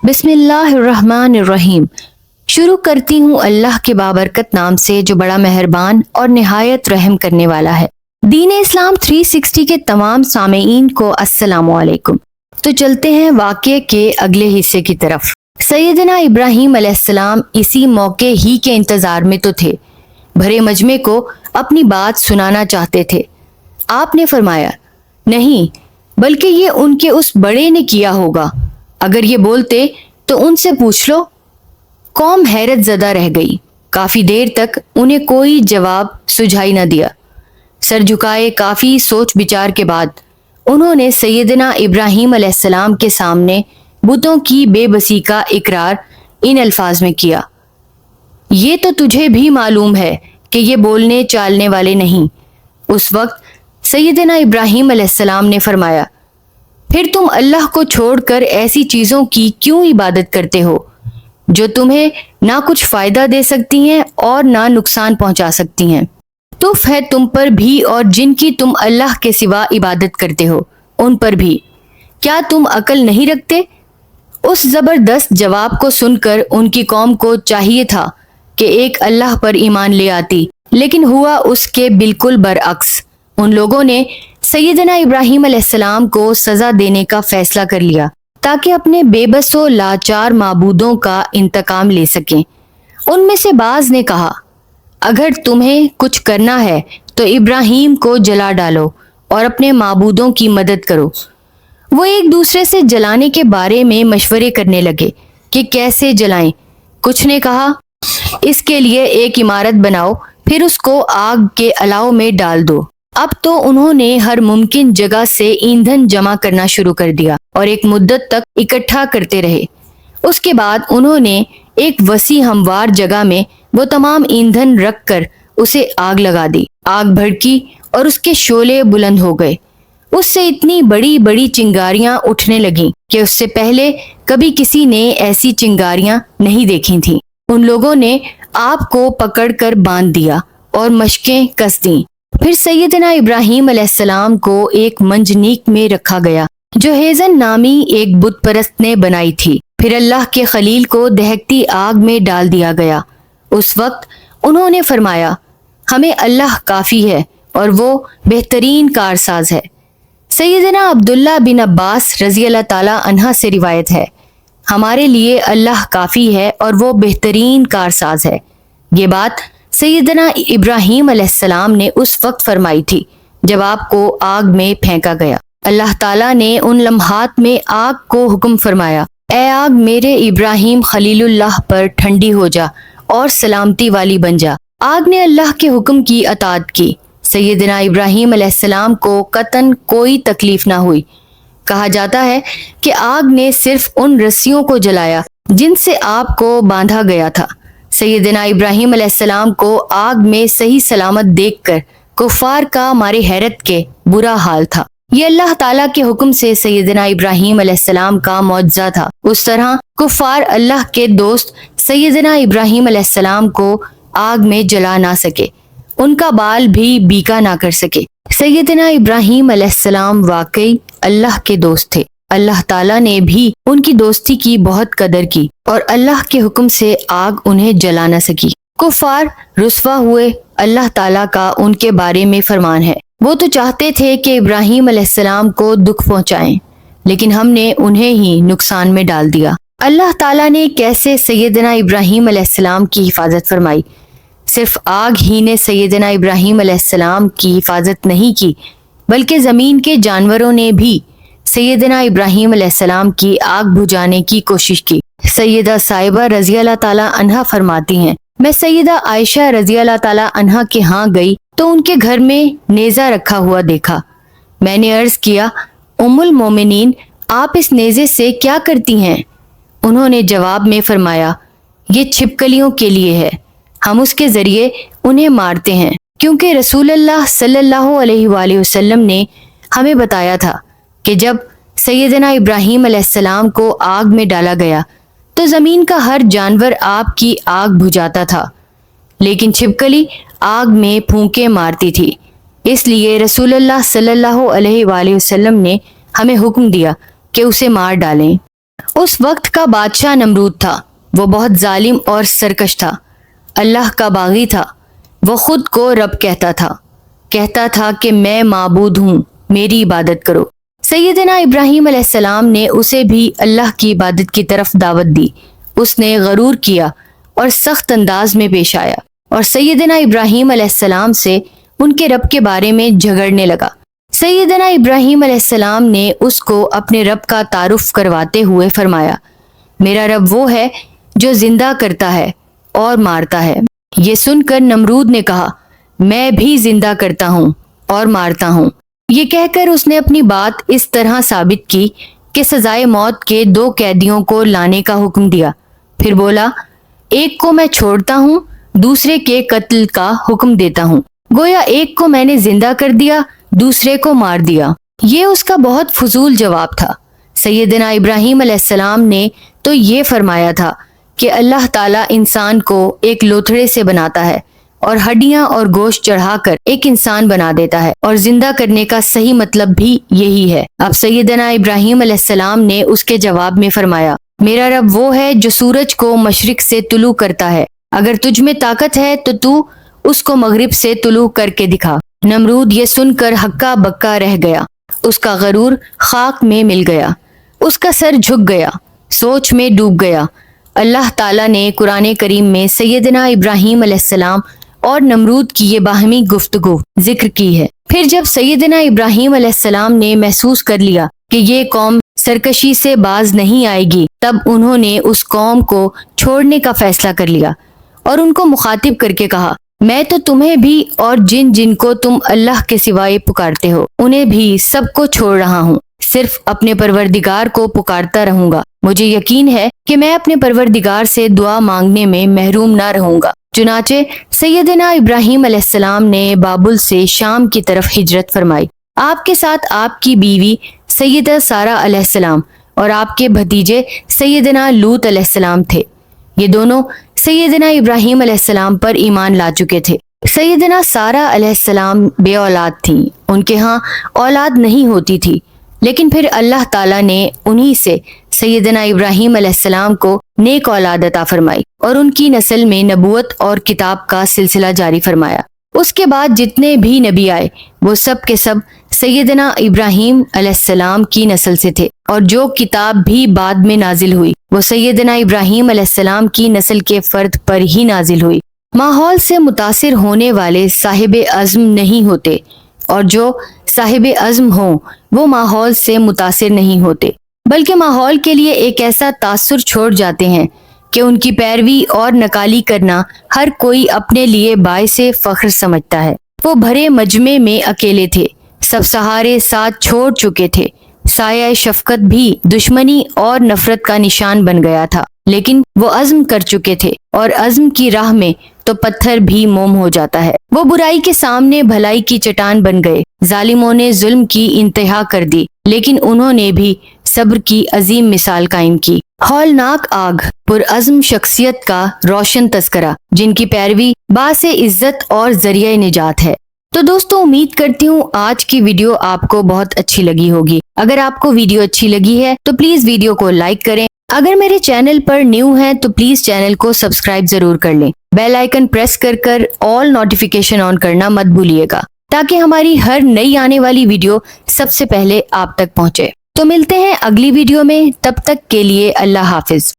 बिस्मिल्लाहिर्रहमानिर्रहीम। शुरू करती हूँ अल्लाह के बाबरकत नाम से जो बड़ा मेहरबान और निहायत रहम करने वाला है। दीन इस्लाम 360 के तमाम सामीईन को अस्सलामु अलैकुम। तो चलते हैं वाक़े के अगले हिस्से की तरफ। सैयदना इब्राहीम अलैहिस्सलाम इसी मौके ही के इंतजार में तो थे, भरे मजमे को अपनी बात सुनाना चाहते थे। आपने फरमाया, नहीं, बल्कि ये उनके उस बड़े ने किया होगा। अगर ये बोलते तो उनसे पूछ लो। कौम हैरत ज़दा रह गई। काफी देर तक उन्हें कोई जवाब सुझाई न दिया। सर झुकाए काफी सोच विचार के बाद उन्होंने सैयदना इब्राहीम अलैहिस्सलाम के सामने बुतों की बेबसी का इकरार इन अल्फाज में किया, ये तो तुझे भी मालूम है कि ये बोलने चालने वाले नहीं। उस वक्त सैयदना इब्राहीम अलैहिस्सलाम ने फरमाया, फिर तुम अल्लाह को छोड़कर ऐसी चीज़ों की क्यों इबादत करते हो जो तुम्हें ना कुछ फ़ायदा दे सकती हैं और ना नुकसान पहुंचा सकती हैं। तुफ है तुम पर भी और जिनकी तुम अल्लाह के सिवा इबादत करते हो उन पर भी। क्या तुम अकल नहीं रखते? उस ज़बरदस्त जवाब को सुनकर उनकी कौम को चाहिए था कि एक अल्लाह पर ईमान ले आती, लेकिन हुआ उसके बिल्कुल बरअक्स। उन लोगों ने सैयदना इब्राहीम अलैहिस्सलाम को सज़ा देने का फैसला कर लिया ताकि अपने बेबस व लाचार माबूदों का इंतकाम ले सकें। उनमें से बाज़ ने कहा, अगर तुम्हें कुछ करना है तो इब्राहीम को जला डालो और अपने माबूदों की मदद करो। वो एक दूसरे से जलाने के बारे में मशवरे करने लगे कि कैसे जलाएं। कुछ ने कहा, इसके लिए एक इमारत बनाओ, फिर उसको आग के अलाव में डाल दो। अब तो उन्होंने हर मुमकिन जगह से ईंधन जमा करना शुरू कर दिया और एक मुद्दत तक इकट्ठा करते रहे। उसके बाद उन्होंने एक वसी हमवार जगह में वो तमाम ईंधन रखकर उसे आग लगा दी। आग भड़की और उसके शोले बुलंद हो गए। उससे इतनी बड़ी बड़ी चिंगारियां उठने लगीं कि उससे पहले कभी किसी ने ऐसी चिंगारियां नहीं देखी थीं। उन लोगों ने आग को पकड़कर बांध दिया और मशकें कस दी। फिर सैयदना इब्राहीम अलैहिस्सलाम को एक मंजनीक में रखा गया जो हेज़न नामी एक बुत परस्त ने बनाई थी। फिर अल्लाह के खलील को दहकती आग में डाल दिया गया। उस वक्त उन्होंने फरमाया, हमें अल्लाह काफ़ी है और वो बेहतरीन कारसाज है। सैयदना अब्दुल्ला बिन अब्बास रज़ी अल्लाह ताला अन्हा से रिवायत है, हमारे लिए अल्लाह काफ़ी है और वो बेहतरीन कारसाज है। ये बात सैयदना इब्राहीम अलैहिस्सलाम ने उस वक्त फरमाई थी जब आपको आग में फेंका गया। अल्लाह ताला ने उन लम्हात में आग को हुक्म फरमाया, ए आग मेरे इब्राहीम खलीलुल्लाह पर ठंडी हो जा और सलामती वाली बन जा। आग ने अल्लाह के हुक्म की अताअत की। सैयदना इब्राहीम अलैहिस्सलाम को कतन कोई तकलीफ ना हुई। कहा जाता है कि आग ने सिर्फ उन रस्सियों को जलाया जिनसे आग को बांधा गया था। सैयदना इब्राहीम अलैहिस्सलाम को आग में सही सलामत देखकर कुफार का मारे हैरत के बुरा हाल था। ये अल्लाह ताला के हुक्म से सैयदना इब्राहीम अलैहिस्सलाम का मौजज़ा था। उस तरह कुफार अल्लाह के दोस्त सैयदना इब्राहीम अलैहिस्सलाम को आग में जला ना सके, उनका बाल भी बीका ना कर सके। सैयदना इब्राहीम अलैहिस्सलाम वाकई अल्लाह के दोस्त थे। अल्लाह ताला ने भी उनकी दोस्ती की बहुत कदर की और अल्लाह के हुक्म से आग उन्हें जला न सकी। कुफार रुस्वा हुए। अल्लाह ताला का उनके बारे में फरमान है, वो तो चाहते थे कि इब्राहीम अलैहिस्सलाम को दुख पहुंचाएं, लेकिन हमने उन्हें ही नुकसान में डाल दिया। अल्लाह ताला ने कैसे सैयदना इब्राहीम अलैहिस्सलाम की हिफाजत फरमाई। सिर्फ आग ही ने सैयदना इब्राहीम अलैहिस्सलाम की हिफाजत नहीं की, बल्कि ज़मीन के जानवरों ने भी सैयदना इब्राहीम अलैहिस्सलाम की आग बुझाने की कोशिश की। सैयदा साहिबा रज़ी अल्लाह ताला अन्हा फरमाती हैं, मैं सैयदा आयशा रज़ी अल्लाह ताला अन्हा के यहाँ गई तो उनके घर में नेज़ा रखा हुआ देखा। मैंने अर्ज़ किया, उम्मुल मोमिनीन, आप इस नेज़े से क्या करती हैं? उन्होंने जवाब में फरमाया, ये छिपकलियों के लिए है, हम उसके ज़रिए उन्हें मारते हैं, क्योंकि रसूलुल्लाह सल्लल्लाहु अलैहि वसल्लम ने हमें बताया था कि जब सैयदना इब्राहीम अलैहिस्सलाम को आग में डाला गया तो ज़मीन का हर जानवर आपकी आग बुझाता था, लेकिन छिपकली आग में फूंके मारती थी। इसलिए रसूलुल्लाह सल्लल्लाहु अलैहि वसल्लम ने हमें हुक्म दिया कि उसे मार डालें। उस वक्त का बादशाह नमरूद था। वो बहुत जालिम और सरकश था, अल्लाह का बागी था। वो खुद को रब कहता था कि मैं माबूद हूँ, मेरी इबादत करो। सैयदना इब्राहीम अलैहिस्सलाम ने उसे भी अल्लाह की इबादत की तरफ दावत दी। उसने गरूर किया और सख्त अंदाज में पेश आया और सैयदना इब्राहीम अलैहिस्सलाम से उनके रब के बारे में झगड़ने लगा। सैयदना इब्राहीम अलैहिस्सलाम ने उसको अपने रब का तारुफ करवाते हुए फरमाया, मेरा रब वो है जो जिंदा करता है और मारता है। ये सुनकर नमरूद ने कहा, मैं भी जिंदा करता हूँ और मारता हूँ। ये कहकर उसने अपनी बात इस तरह साबित की कि सजाए मौत के 2 कैदियों को लाने का हुक्म दिया। फिर बोला, एक को मैं छोड़ता हूँ, दूसरे के कत्ल का हुक्म देता हूँ। गोया एक को मैंने जिंदा कर दिया, दूसरे को मार दिया। ये उसका बहुत फजूल जवाब था। सैयदना इब्राहीम अलैहिस्सलाम ने तो ये फरमाया था कि अल्लाह ताला इंसान को एक लोथड़े से बनाता है और हड्डियां और गोश्त चढ़ाकर एक इंसान बना देता है, और जिंदा करने का सही मतलब भी यही है। अब सैयदना इब्राहीम अलैहिस्सलाम ने उसके जवाब में फरमाया, मेरा रब वो है जो सूरज को मशरिक से तुलू करता है। अगर तुझ में ताकत है तो तू उसको मगरिब से तुलू करके दिखा। नमरूद ये सुनकर हक्का बक्का रह गया। उसका गरूर खाक में मिल गया, उसका सर झुक गया, सोच में डूब गया। अल्लाह ताला ने कुरान करीम में सैयदना इब्राहीम अलैहिस्सलाम और नमरूद की ये बाहमी गुफ्तगू जिक्र की है। फिर जब सैयदना इब्राहीम अलैहिस्सलाम ने महसूस कर लिया कि ये कौम सरकशी से बाज नहीं आएगी, तब उन्होंने उस कौम को छोड़ने का फैसला कर लिया और उनको मुखातिब करके कहा, मैं तो तुम्हें भी और जिन जिनको तुम अल्लाह के सिवाय पुकारते हो उन्हें भी सबको छोड़ रहा हूँ। सिर्फ अपने परवरदिगार को पुकारता रहूंगा। मुझे यकीन है कि मैं अपने परवरदिगार से दुआ मांगने में महरूम ना रहूंगा। चुनाचे सैयदना इब्राहीम अलैहिस्सलाम ने बाबुल से शाम की तरफ हिजरत फरमाई। आपके साथ आपकी बीवी सैयदा सारा अलैहिस्सलाम और आपके भतीजे सैयदना लूत अलैहिस्सलाम थे। ये दोनों सैयदना इब्राहीम अलैहिस्सलाम पर ईमान ला चुके थे। सैयदना सारा अलैहिस्सलाम बे औलाद थीं। उनके यहाँ औलाद नहीं होती थी, लेकिन फिर अल्लाह ताला ने उन्हीं से सैयदना इब्राहीम अलैहिस्सलाम को नेक औलाद अता फरमाई और उनकी नस्ल में नबूवत और किताब का सिलसिला जारी फरमाया। उसके बाद जितने भी नबी आए वो सब के सब सैयदना इब्राहीम अलैहिस्सलाम की नस्ल से थे, और जो किताब भी बाद में नाजिल हुई वो सैयदना इब्राहीम अलैहिस्सलाम की नस्ल के फर्द पर ही नाजिल हुई। माहौल से मुतासिर होने वाले साहिब अज़्म नहीं होते, और जो साहिब अज़्म हो वो माहौल से मुतासिर नहीं होते, बल्कि माहौल के लिए एक ऐसा तासुर छोड़ जाते हैं कि उनकी पैरवी और नकाली करना हर कोई अपने लिए बाइसे फख्र समझता है। वो भरे मजमे में अकेले थे, सब सहारे साथ छोड़ चुके थे। साया शफकत भी दुश्मनी और नफरत का निशान बन गया था, लेकिन वो अज़्म कर चुके थे, और अज़्म की राह में तो पत्थर भी मोम हो जाता है। वो बुराई के सामने भलाई की चट्टान बन गए। जालिमों ने जुल्म की इंतहा कर दी, लेकिन उन्होंने भी सब्र की अजीम मिसाल कायम की। हौलनाक आग, पुरअज़्म शख्सियत का रोशन तस्करा, जिनकी पैरवी बासे इज्जत और जरिए निजात है। तो दोस्तों, उम्मीद करती हूँ आज की वीडियो आपको बहुत अच्छी लगी होगी। अगर आपको वीडियो अच्छी लगी है तो प्लीज वीडियो को लाइक करें। अगर मेरे चैनल पर न्यू हैं तो प्लीज चैनल को सब्सक्राइब जरूर कर लें। बेल आइकन प्रेस कर ऑल नोटिफिकेशन ऑन करना मत भूलिएगा, ताकि हमारी हर नई आने वाली वीडियो सबसे पहले आप तक पहुंचे। तो मिलते हैं अगली वीडियो में, तब तक के लिए अल्लाह हाफिज।